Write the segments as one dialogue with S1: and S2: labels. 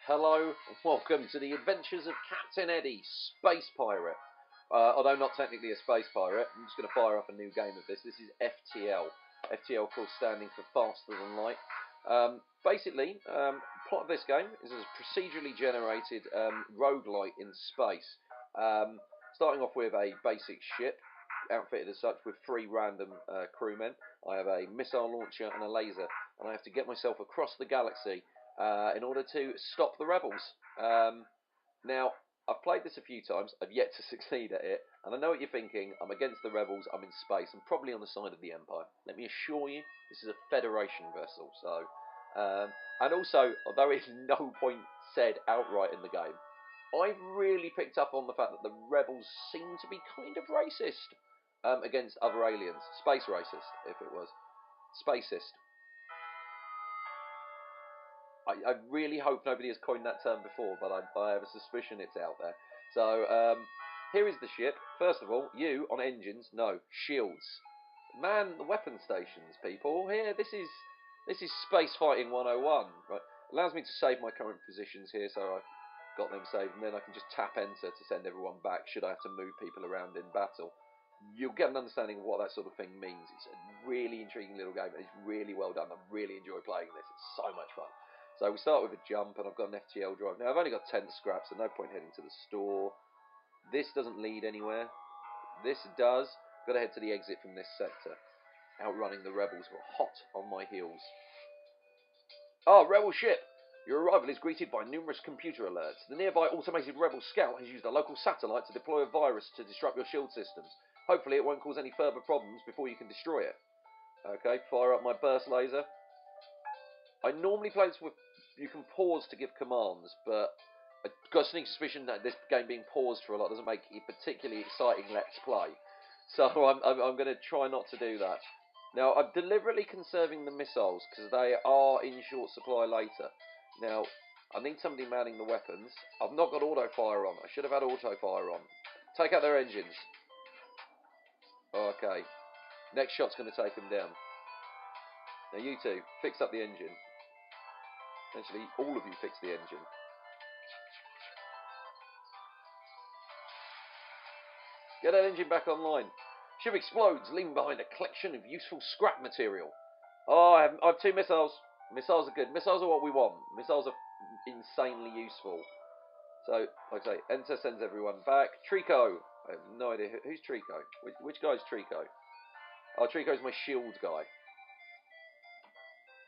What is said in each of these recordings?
S1: Hello, and welcome to the adventures of Captain Eddie, Space Pirate. Although not technically a space pirate, I'm just going to fire up a new game of this. This is FTL. FTL, of course, standing for Faster Than Light. Plot of this game is a procedurally generated roguelite in space. Starting off with a basic ship, outfitted as such with 3 random crewmen. I have a missile launcher and a laser, and I have to get myself across the galaxy in order to stop the rebels. Now, I've played this a few times. I've yet to succeed at it, and I know what you're thinking. I'm against the rebels. I'm in space. I'm probably on the side of the Empire. Let me assure you, this is a Federation vessel. And also, although it's no point said outright in the game, I've really picked up on the fact that the rebels seem to be kind of racist against other aliens. Space racist, if it was. Spacist. I really hope nobody has coined that term before, but I have a suspicion it's out there. So, here is the ship. First of all, you on engines, no, shields. Man, the weapon stations, people. Here, this is space fighting 101. Right, allows me to save my current positions here, so I've got them saved, and then I can just tap enter to send everyone back should I have to move people around in battle. You'll get an understanding of what that sort of thing means. It's a really intriguing little game. It's really well done. I really enjoy playing this. It's so much fun. So we start with a jump, and I've got an FTL drive. Now, I've only got 10 scraps, so no point heading to the store. This doesn't lead anywhere. This does. Got to head to the exit from this sector. Outrunning the rebels who are hot on my heels. Ah, rebel ship! Your arrival is greeted by numerous computer alerts. The nearby automated rebel scout has used a local satellite to deploy a virus to disrupt your shield systems. Hopefully it won't cause any further problems before you can destroy it. Okay, fire up my burst laser. I normally play this with... You can pause to give commands, but I've got a sneaky suspicion that this game being paused for a lot doesn't make it particularly exciting let's play. So I'm going to try not to do that. Now, I'm deliberately conserving the missiles, because they are in short supply later. Now, I need somebody manning the weapons. I've not got auto fire on. I should have had auto fire on. Take out their engines. Okay. Next shot's going to take them down. Now, you two, fix up the engine. Essentially, all of you fix the engine. Get that engine back online. Ship explodes, leaving behind a collection of useful scrap material. Oh, I have 2 missiles. Missiles are good. Missiles are what we want. Missiles are insanely useful. So, like I say, enter sends everyone back. Trico. I have no idea. Who's Trico? Which guy's Trico? Oh, Trico's my shield guy.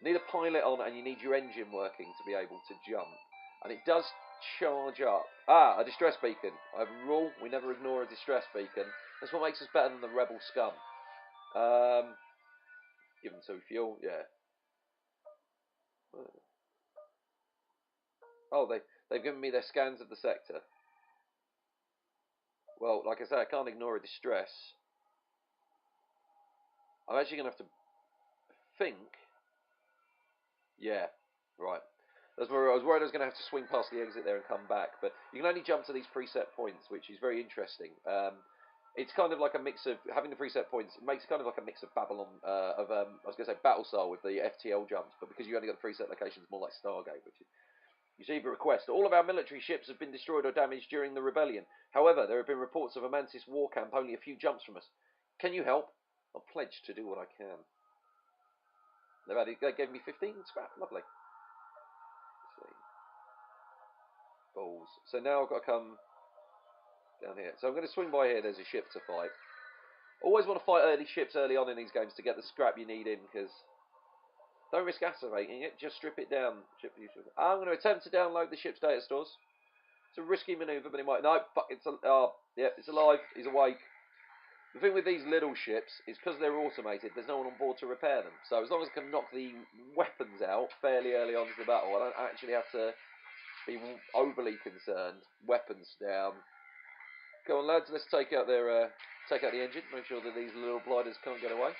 S1: Need a pilot on, and you need your engine working to be able to jump. And it does charge up. Ah, a distress beacon. I have a rule. We never ignore a distress beacon. That's what makes us better than the rebel scum. Give them 2 fuel. Yeah. Oh, they've given me their scans of the sector. Well, like I say, I can't ignore a distress. I'm actually going to have to think. Yeah, right. I was worried I was going to have to swing past the exit there and come back, but you can only jump to these preset points, which is very interesting. It's kind of like a mix of having the preset points. It makes kind of like a mix of Babylon, I was going to say Battlestar with the FTL jumps, but because you only got the preset locations, more like Stargate, which is. You receive a request. All of our military ships have been destroyed or damaged during the rebellion. However, there have been reports of a Mantis war camp only a few jumps from us. Can you help? I'll pledge to do what I can. They gave me 15 scrap. Lovely. Let's see. Balls. So now I've got to come down here. So I'm going to swing by here. There's a ship to fight. Always want to fight ships early on in these games to get the scrap you need in, because don't risk activating it, just strip it down. I'm going to attempt to download the ship's data stores. It's a risky manoeuvre, but it might. No, fuck, it's alive. He's awake. The thing with these little ships is because they're automated, there's no one on board to repair them. So as long as I can knock the weapons out fairly early on in the battle, I don't actually have to be overly concerned. Weapons down. Go on, lads. Let's take out the engine. Make sure that these little gliders can't get away.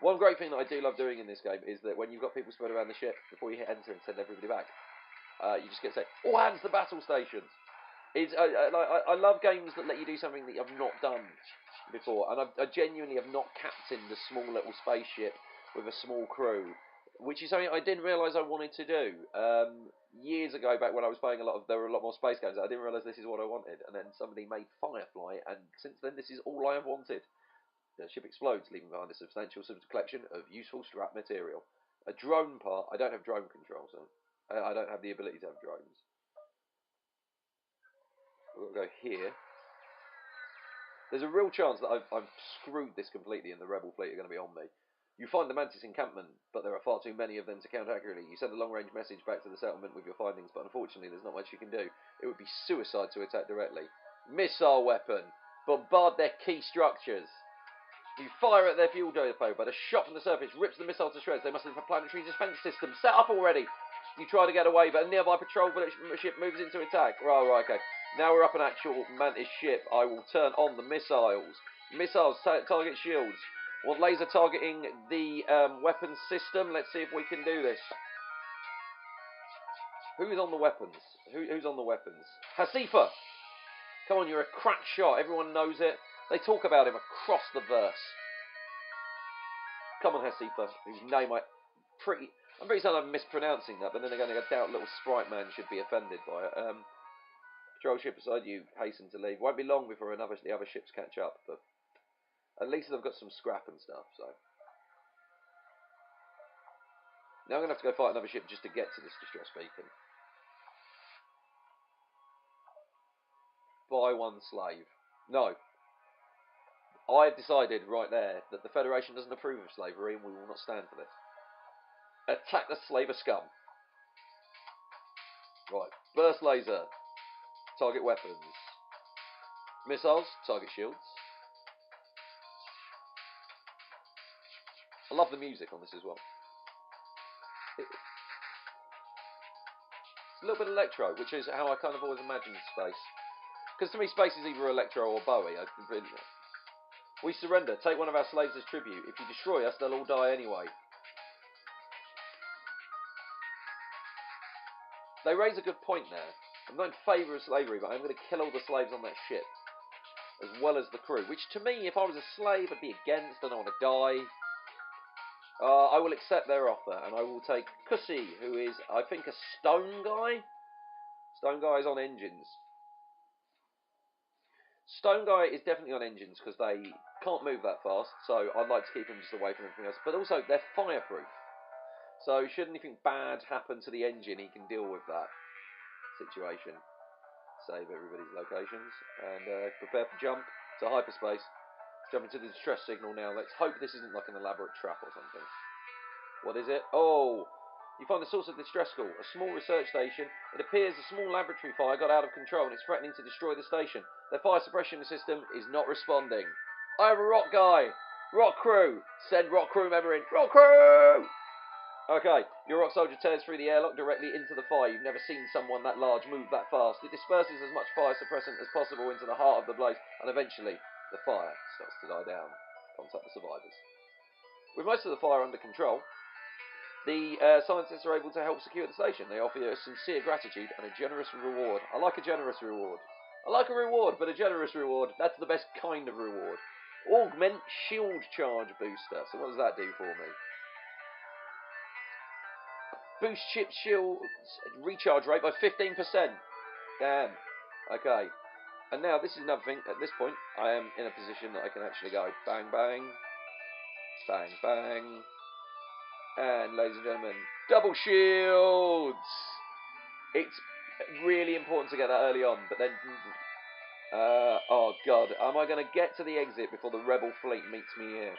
S1: One great thing that I do love doing in this game is that when you've got people spread around the ship, before you hit enter and send everybody back, you just get to say, all hands to battle stations. I love games that let you do something that I've not done before, and I genuinely have not captained a small little spaceship with a small crew which is something I didn't realise I wanted to do. Years ago, back when I was playing there were a lot more space games. I didn't realise this is what I wanted, and then somebody made Firefly, and since then this is all I have wanted. The ship explodes, leaving behind a substantial collection of useful scrap material. A drone part. I don't have drone control, so I don't have the ability to have drones. We'll go here. There's a real chance that I've screwed this completely, and the rebel fleet are going to be on me. You find the Mantis encampment, but there are far too many of them to count accurately. You send a long-range message back to the settlement with your findings, but unfortunately there's not much you can do. It would be suicide to attack directly. Missile weapon. Bombard their key structures. You fire at their fuel depot, but a shot from the surface rips the missile to shreds. They must have a planetary defense system set up already. You try to get away, but a nearby patrol ship moves into attack. Right, okay. Now we're up an actual Mantis ship. I will turn on the missiles. Missiles target shields. Want laser targeting the weapons system. Let's see if we can do this. Who's on the weapons? Who's on the weapons? Hasifa! Come on, you're a crack shot. Everyone knows it. They talk about him across the verse. Come on, Hasifa, whose name I'm pretty certain I'm mispronouncing that, but then again, I doubt little Sprite Man should be offended by it. Patrol ship beside you, hasten to leave. Won't be long before the other ships catch up, but at least they've got some scrap and stuff, so. Now I'm going to have to go fight another ship just to get to this distress beacon. Buy one slave. No. I've decided right there that the Federation doesn't approve of slavery and we will not stand for this. Attack the slaver scum. Right. Burst laser. Target weapons. Missiles. Target shields. I love the music on this as well. It's a little bit electro, which is how I kind of always imagined space. Because to me, space is either electro or Bowie. We surrender. Take one of our slaves as tribute. If you destroy us, they'll all die anyway. They raise a good point there. I'm not in favour of slavery, but I'm going to kill all the slaves on that ship. As well as the crew. Which, to me, if I was a slave, I'd be against. I don't want to die. I will accept their offer, and I will take Cussy, who is, I think, a stone guy? Stone guy is on engines. Stone guy is definitely on engines, because they can't move that fast, so I'd like to keep them just away from everything else. But also, they're fireproof. So, should anything bad happen to the engine, he can deal with that situation. Save everybody's locations, and prepare for jump to hyperspace. Jump into the distress signal now. Let's hope this isn't like an elaborate trap or something. What is it? Oh! You find the source of distress call, a small research station. It appears a small laboratory fire got out of control and it's threatening to destroy the station. Their fire suppression system is not responding. I have a rock guy! Rock crew! Send rock crew member in. Rock crew! Okay, your rock soldier tears through the airlock directly into the fire. You've never seen someone that large move that fast. It disperses as much fire suppressant as possible into the heart of the blaze, and eventually the fire starts to die down. Contact the survivors. With most of the fire under control, the scientists are able to help secure the station. They offer you a sincere gratitude and a generous reward. I like a generous reward. I like a reward, but a generous reward, that's the best kind of reward. Augment shield charge booster. So what does that do for me? Boost ship shield recharge rate by 15%. Damn. Okay. And now this is another thing. At this point, I am in a position that I can actually go bang, bang, bang, bang. And, ladies and gentlemen, double shields! It's really important to get that early on, but then... oh, God. Am I going to get to the exit before the rebel fleet meets me here?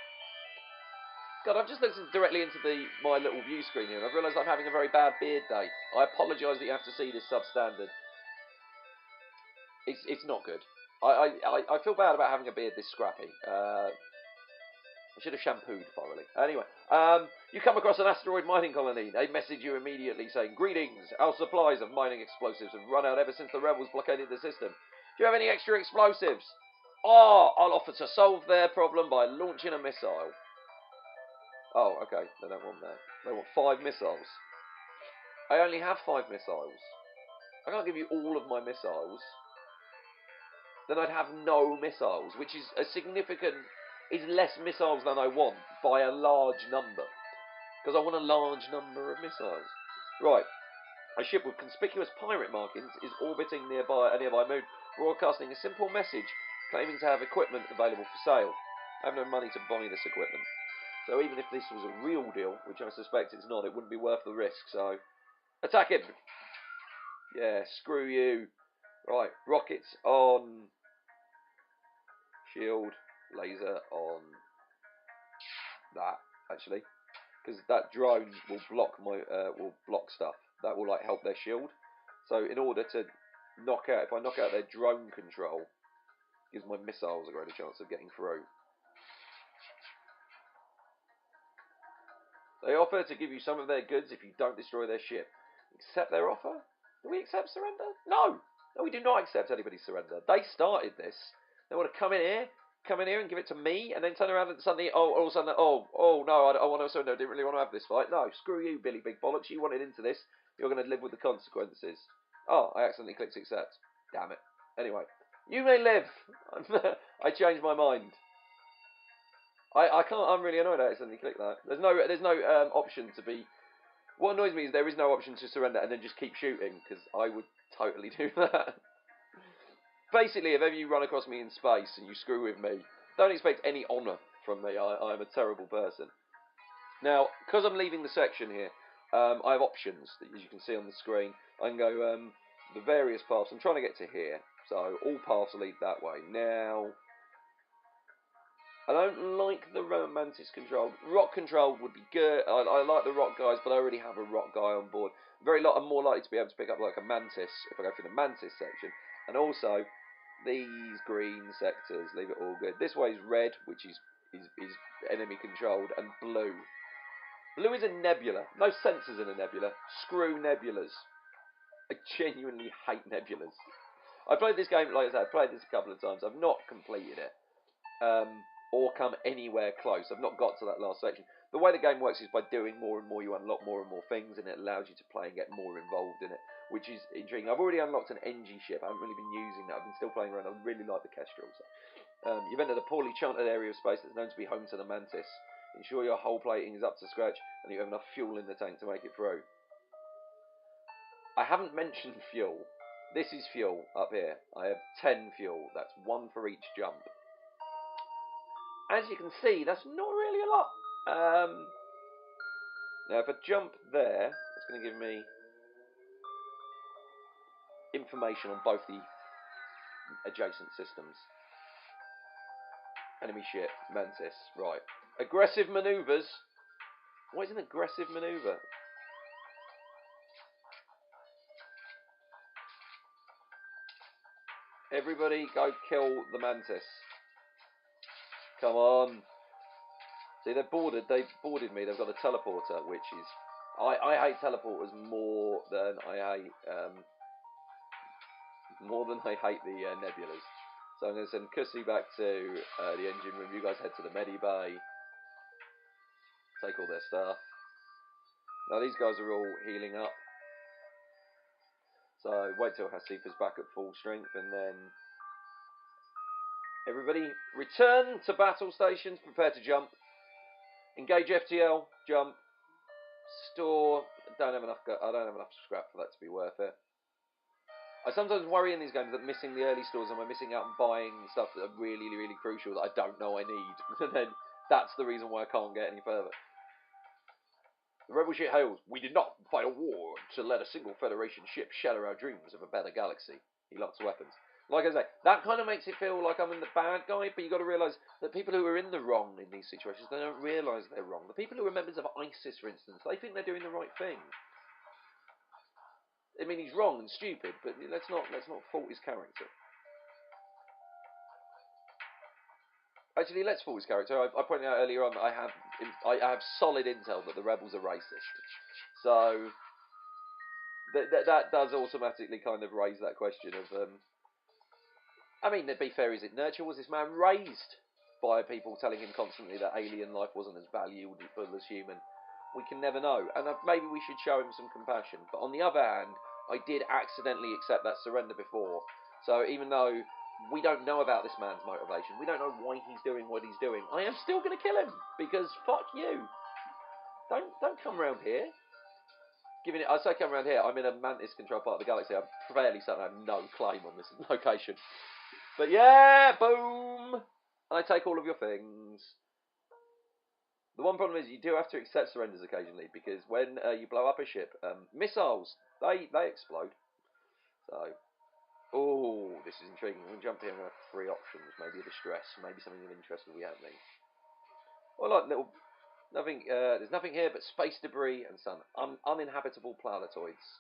S1: God, I've just looked directly into my little view screen here, and I've realised I'm having a very bad beard day. I apologise that you have to see this substandard. It's not good. I feel bad about having a beard this scrappy. I should have shampooed thoroughly. Anyway, you come across an asteroid mining colony. They message you immediately saying, "Greetings, our supplies of mining explosives have run out ever since the rebels blockaded the system. Do you have any extra explosives? Oh, I'll offer to solve their problem by launching a missile." Oh, okay, they don't want that. They want 5 missiles. I only have 5 missiles. I can't give you all of my missiles. Then I'd have no missiles, which is a significant... is less missiles than I want by a large number. because I want a large number of missiles. Right. A ship with conspicuous pirate markings is orbiting a nearby moon, broadcasting a simple message claiming to have equipment available for sale. I have no money to buy this equipment. So even if this was a real deal, which I suspect it's not, it wouldn't be worth the risk. So, attack him! Yeah, screw you. Right, rockets on. Shield, laser on. That, actually. Because that drone will block stuff. That will help their shield. So in order to if I knock out their drone control, gives my missiles a greater chance of getting through. They offer to give you some of their goods if you don't destroy their ship. Accept their offer? Do we accept surrender? No! No, we do not accept anybody's surrender. They started this. They want to come in here and give it to me, and then turn around and suddenly, no, I want to surrender. I didn't really want to have this fight. No, screw you, Billy Big Bollocks. You wanted into this. You're going to live with the consequences. Oh, I accidentally clicked accept. Damn it. Anyway, you may live. I changed my mind. I can't. I'm really annoyed I accidentally clicked that. There's no option to be. What annoys me is there is no option to surrender and then just keep shooting, because I would totally do that. Basically, if ever you run across me in space and you screw with me, don't expect any honour from me. I am a terrible person. Now, because I'm leaving the section here, I have options that, as you can see on the screen. I can go the various paths. I'm trying to get to here, so all paths lead that way. Now, I don't like the Mantis controlled. Rock controlled would be good. I like the rock guys, but I already have a rock guy on board. I'm more likely to be able to pick up like a Mantis if I go through the Mantis section. And also, these green sectors, leave it all good. This way is red, which is enemy controlled, and blue. Blue is a nebula. No sensors in a nebula. Screw nebulas. I genuinely hate nebulas. I played this game, like I said, I've played this a couple of times. I've not completed it. Or come anywhere close. I've not got to that last section. The way the game works is by doing more and more, you unlock more and more things, and it allows you to play and get more involved in it, which is intriguing. I've already unlocked an NG ship. I haven't really been using that. I've been still playing around. I really like the Kestrel. So. You've entered a poorly charted area of space that's known to be home to the Mantis. Ensure your hull plating is up to scratch and you have enough fuel in the tank to make it through. I haven't mentioned fuel. This is fuel up here. I have 10 fuel. That's 1 for each jump. As you can see, that's not really a lot. Now, if I jump there, it's going to give me information on both the adjacent systems. Enemy ship, Mantis, right. Aggressive manoeuvres. What is an aggressive manoeuvre? Everybody go kill the Mantis. Come on. See, they've boarded me. They've got a teleporter, which is... I hate teleporters more than I hate the nebulas. So I'm going to send Cussy back to the engine room. You guys head to the Medi Bay. Take all their stuff. Now these guys are all healing up. So wait till Hasifa's back at full strength, and then everybody return to battle stations. Prepare to jump. Engage FTL. Jump. Store. I don't have enough scrap for that to be worth it. I sometimes worry in these games that missing the early stores and we're missing out on buying stuff that are really, really crucial that I don't know I need. And then that's the reason why I can't get any further. The rebel ship hails. We did not fight a war to let a single Federation ship shatter our dreams of a better galaxy. He locks weapons. Like I say, that kind of makes it feel like I'm in the bad guy, but you've got to realise that people who are in the wrong in these situations, they don't realise they're wrong. The people who are members of ISIS, for instance, they think they're doing the right thing. I mean, he's wrong and stupid, but let's not fault his character. Actually, let's fault his character. I pointed out earlier on that I have solid intel that the rebels are racist. So that does automatically kind of raise that question of. I mean, to be fair, is it nurture? Was this man raised by people telling him constantly that alien life wasn't as valuable as human? We can never know, and maybe we should show him some compassion. But on the other hand, I did accidentally accept that surrender before. So even though we don't know about this man's motivation, we don't know why he's doing what he's doing, I am still going to kill him, because fuck you. Don't come around here. Giving it, I say come around here. I'm in a Mantis control part of the galaxy. I'm fairly certain I have no claim on this location. But yeah, boom. And I take all of your things. The one problem is you do have to accept surrenders occasionally because when you blow up a ship, missiles they explode. So, oh, this is intriguing. We'll jump here and have 3 options. Maybe a distress, maybe something of interest will be happening. Well, like little nothing. There's nothing here but space debris and some uninhabitable planetoids.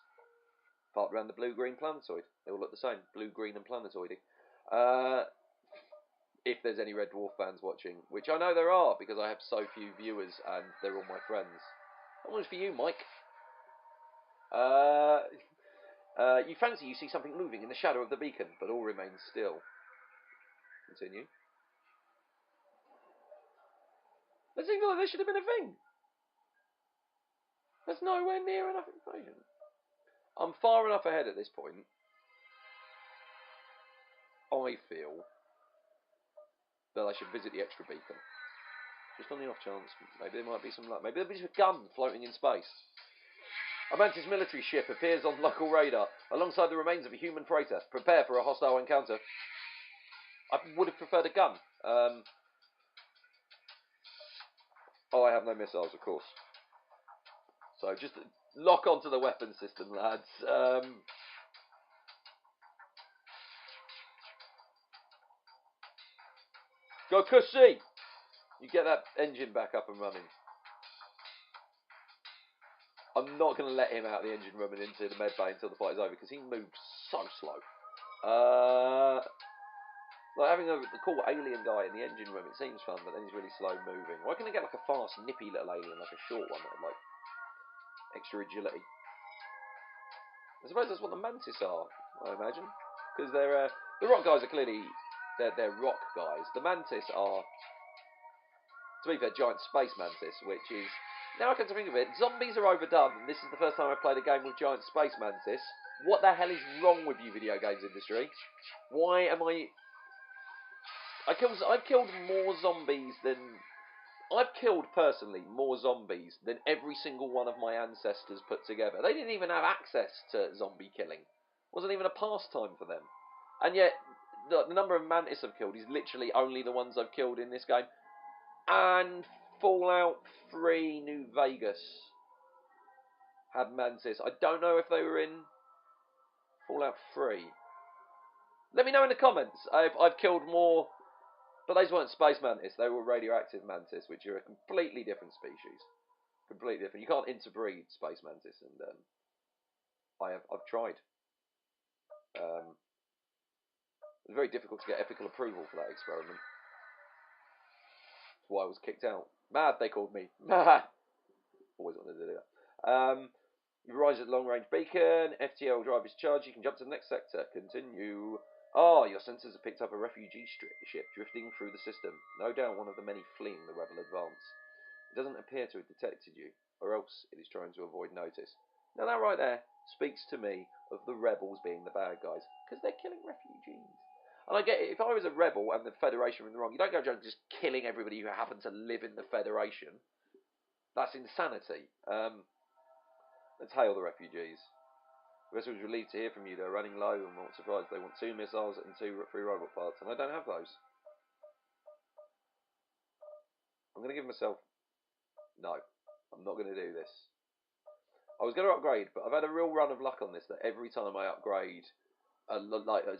S1: Part around the blue-green planetoid. They all look the same, blue, green, and planetoidy. If there's any Red Dwarf fans watching, which I know there are because I have so few viewers and they're all my friends. That one's for you, Mike. You fancy you see something moving in the shadow of the beacon, but all remains still. Continue. That seems like there should have been a thing. There's nowhere near enough information. I'm far enough ahead at this point. I feel that I should visit the extra beacon. Just on the off chance. Maybe there might be some luck. Maybe there'll be a gun floating in space. A Mantis military ship appears on local radar alongside the remains of a human freighter. Prepare for a hostile encounter. I would have preferred a gun. Oh, I have no missiles, of course. So just lock onto the weapon system, lads. Go Kussy! You get that engine back up and running. I'm not going to let him out of the engine room and into the med bay until the fight is over because he moves so slow. Like having a cool alien guy in the engine room, it seems fun, but then he's really slow moving. Why can't I get like a fast, nippy little alien, like a short one that had like extra agility? I suppose that's what the Mantis are, I imagine, because they're the rock guys are clearly they're rock guys. The Mantis are, to be fair, giant space mantis, which is, now I come to think of it, zombies are overdone, and this is the first time I've played a game with giant space mantis. What the hell is wrong with you, video games industry? Why am I've killed more zombies than, I've killed, personally, more zombies than every single one of my ancestors put together. They didn't even have access to zombie killing. It wasn't even a pastime for them. And yet, the number of mantis I've killed is literally only the ones I've killed in this game. And Fallout 3 New Vegas had mantis. I don't know if they were in Fallout 3. Let me know in the comments. I've killed more, but those weren't space mantis. They were radioactive mantis, which are a completely different species. Completely different. You can't interbreed space mantis, and I've tried. It was very difficult to get ethical approval for that experiment. That's why I was kicked out. Mad, they called me. Mad. Always wanted to do that. You rise at long range beacon. FTL drive is charged. You can jump to the next sector. Continue. Ah, your sensors have picked up a refugee ship drifting through the system. No doubt one of the many fleeing the rebel advance. It doesn't appear to have detected you, or else it is trying to avoid notice. Now that right there speaks to me of the rebels being the bad guys, because they're killing refugees. And I get it, if I was a rebel and the Federation were in the wrong, you don't go just killing everybody who happens to live in the Federation. That's insanity. Let's hail the refugees. The rest was relieved to hear from you. They're running low and not surprised. They want 2 missiles and 3 robot parts, and I don't have those. I'm going to give myself... No, I'm not going to do this. I was going to upgrade, but I've had a real run of luck on this, that every time I upgrade, I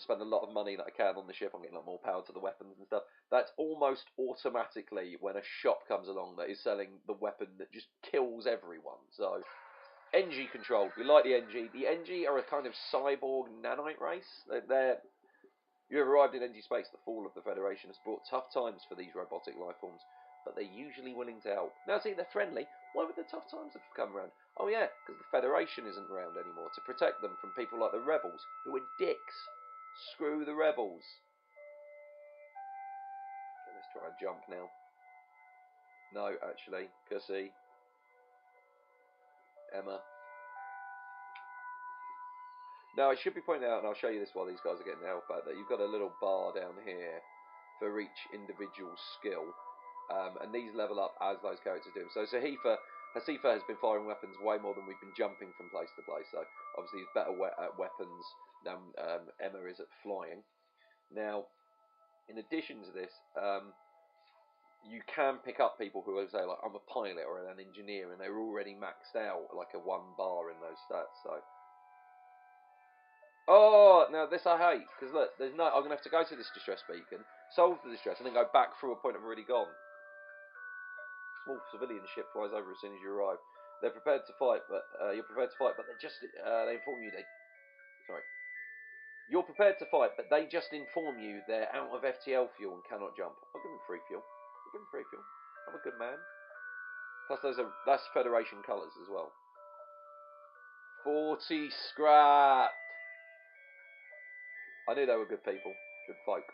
S1: spend a lot of money that I can on the ship, I'm getting a lot more power to the weapons and stuff. That's almost automatically when a shop comes along that is selling the weapon that just kills everyone. So... NG controlled. We like the NG. The NG are a kind of cyborg nanite race. You have arrived in NG space. The fall of the Federation has brought tough times for these robotic life forms, but they're usually willing to help. Now, see, they're friendly. Why would the tough times have come around? Oh, yeah, because the Federation isn't around anymore to protect them from people like the rebels, who are dicks. Screw the rebels. Okay, let's try a jump now. No, actually. Cussy. Emma. Now, it should be pointed out, and I'll show you this while these guys are getting the health back, that you've got a little bar down here for each individual skill. And these level up as those characters do. So Sahifa Hasifa has been firing weapons way more than we've been jumping from place to place, so obviously he's better at weapons than Emma is at flying. Now, in addition to this, you can pick up people who will say, like, I'm a pilot or an engineer, and they're already maxed out, like a 1 bar in those stats, so... Oh, now this I hate, because look, I'm going to have to go to this distress beacon, solve the distress, and then go back through a point I've already gone. Small civilian ship flies over as soon as you arrive. They're prepared to fight, but you're prepared to fight, but they inform you sorry. You're prepared to fight, but they just inform you they're out of FTL fuel and cannot jump. I'll give them free fuel. I'll give them free fuel. I'm a good man. Plus, that's Federation colours as well. 40 scrap. I knew they were good people, good folk.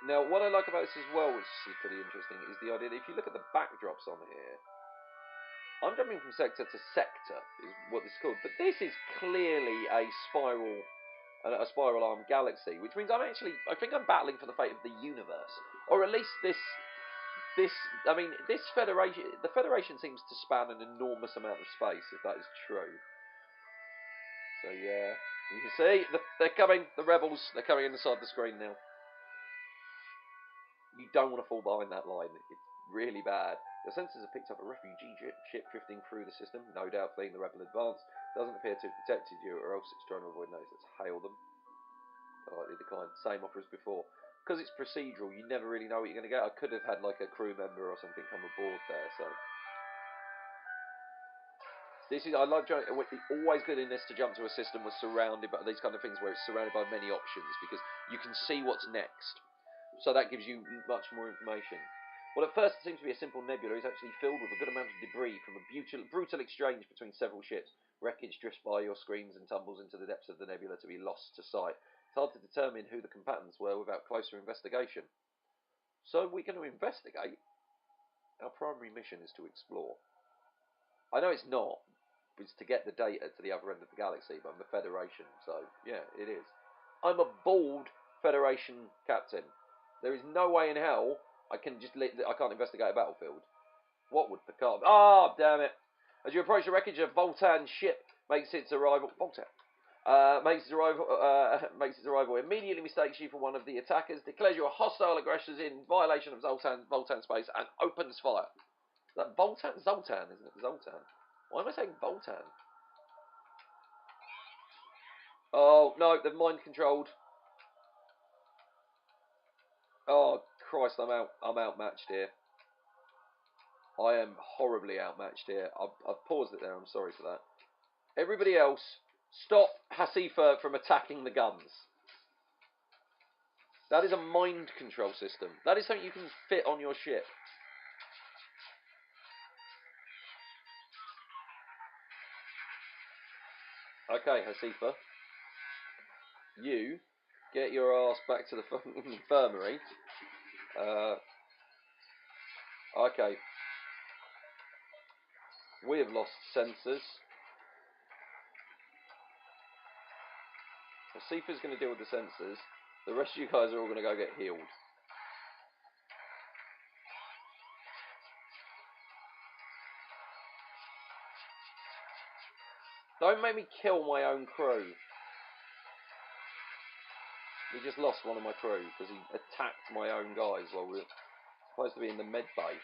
S1: Now, what I like about this as well, which is pretty interesting, is the idea that if you look at the backdrops on here, I'm jumping from sector to sector, is what this is called. But this is clearly a spiral arm galaxy, which means I think I'm battling for the fate of the universe, or at least this Federation. The Federation seems to span an enormous amount of space, if that is true. So yeah, you can see they're coming. The rebels, they're coming inside the screen now. You don't want to fall behind that line. It's really bad. Your sensors have picked up a refugee ship drifting through the system, no doubt fleeing the rebel advance. Doesn't appear to have detected you, or else it's trying to avoid notice. Let's hail them. Politely decline. Same offer as before. Because it's procedural, you never really know what you're going to get. I could have had like a crew member or something come aboard there, so... I love jumping. Always good in this to jump to a system was surrounded by these kind of things where it's surrounded by many options, because you can see what's next. So that gives you much more information. Well, at first it seems to be a simple nebula. It's actually filled with a good amount of debris from a brutal exchange between several ships. Wreckage drifts by your screens and tumbles into the depths of the nebula to be lost to sight. It's hard to determine who the combatants were without closer investigation. So we're going to investigate. Our primary mission is to explore. I know it's not. It's to get the data to the other end of the galaxy, but I'm the Federation, so yeah, it is. I'm a bald Federation captain. There is no way in hell I can't investigate a battlefield. What would Picard... Ah, oh, damn it. As you approach the wreckage, a Voltan ship makes its arrival... makes its arrival. Immediately mistakes you for one of the attackers, declares you are hostile aggressors in violation of Voltan space, and opens fire. Is that Voltan? Zoltan, isn't it? Zoltan. Why am I saying Voltan? Oh, no, they've mind controlled. Oh, Christ, I'm outmatched here. I am horribly outmatched here. I've paused it there, I'm sorry for that. Everybody else, stop Hasifa from attacking the guns. That is a mind control system. That is something you can fit on your ship. Okay, Hasifa. You get your ass back to the infirmary. Okay. We have lost sensors. Hasifa's going to deal with the sensors. The rest of you guys are all going to go get healed. Don't make me kill my own crew. We just lost one of my crew because he attacked my own guys while we were supposed to be in the med bay.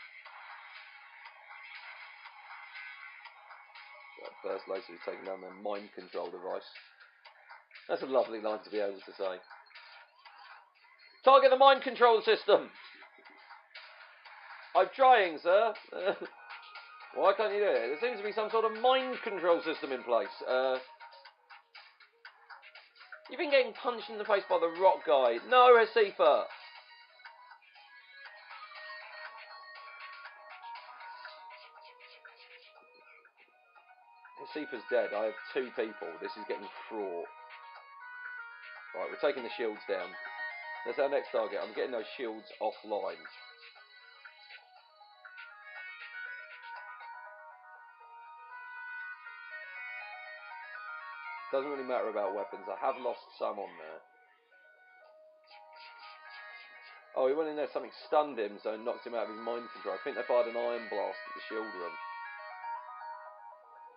S1: First Laser is taking down their mind control device. That's a lovely line to be able to say. Target the mind control system! I'm trying, sir. Why can't you do it? There seems to be some sort of mind control system in place. You've been getting punched in the face by the rock guy. No, Hasifa! Hasifa's dead. I have 2 people. This is getting fraught. Right, we're taking the shields down. That's our next target. I'm getting those shields offline. Doesn't really matter about weapons. I have lost some on there. Oh, he went in there, something stunned him, so it knocked him out of his mind control. I think they fired an iron blast at the shield room.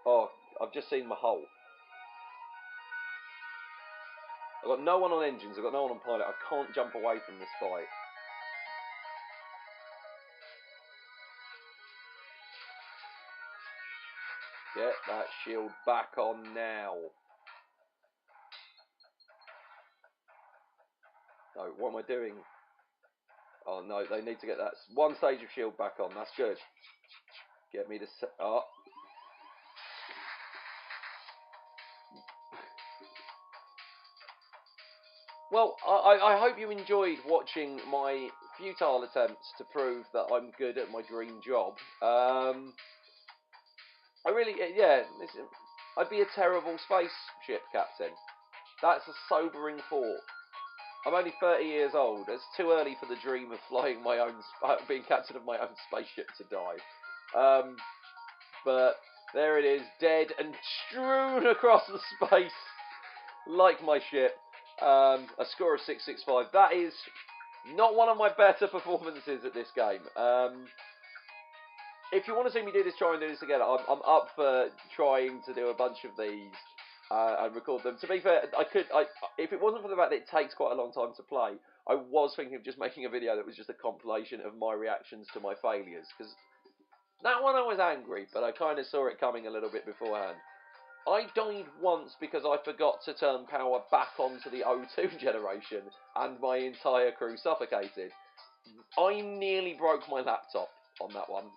S1: Oh, I've just seen my hole. I've got no one on engines, I've got no one on pilot. I can't jump away from this fight. Get that shield back on now. No, what am I doing? Oh no, they need to get that one stage of shield back on. That's good. Get me to... Oh. Well, I hope you enjoyed watching my futile attempts to prove that I'm good at my dream job. I really, yeah, I'd be a terrible spaceship captain. That's a sobering thought. I'm only 30 years old. It's too early for the dream of flying my own, being captain of my own spaceship to die. But there it is, dead and strewn across the space, like my ship. A score of 665. That is not one of my better performances at this game. If you want to see me do this, try and do this again. I'm up for trying to do a bunch of these and record them. To be fair, if it wasn't for the fact that it takes quite a long time to play, I was thinking of just making a video that was just a compilation of my reactions to my failures. Because that one I was angry, but I kind of saw it coming a little bit beforehand. I died once because I forgot to turn power back onto the O2 generation and my entire crew suffocated. I nearly broke my laptop on that one.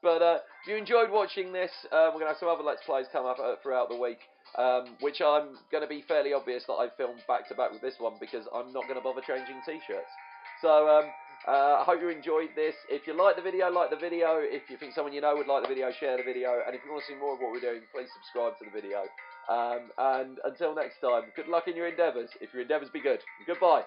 S1: But if you enjoyed watching this, we're going to have some other Let's Plays come up throughout the week, which I'm going to be fairly obvious that I filmed back to back with this one because I'm not going to bother changing t-shirts. So I hope you enjoyed this. If you like the video, like the video. If you think someone you know would like the video, share the video. And if you want to see more of what we're doing, please subscribe to the video. And until next time, good luck in your endeavours. If your endeavours be good. Goodbye.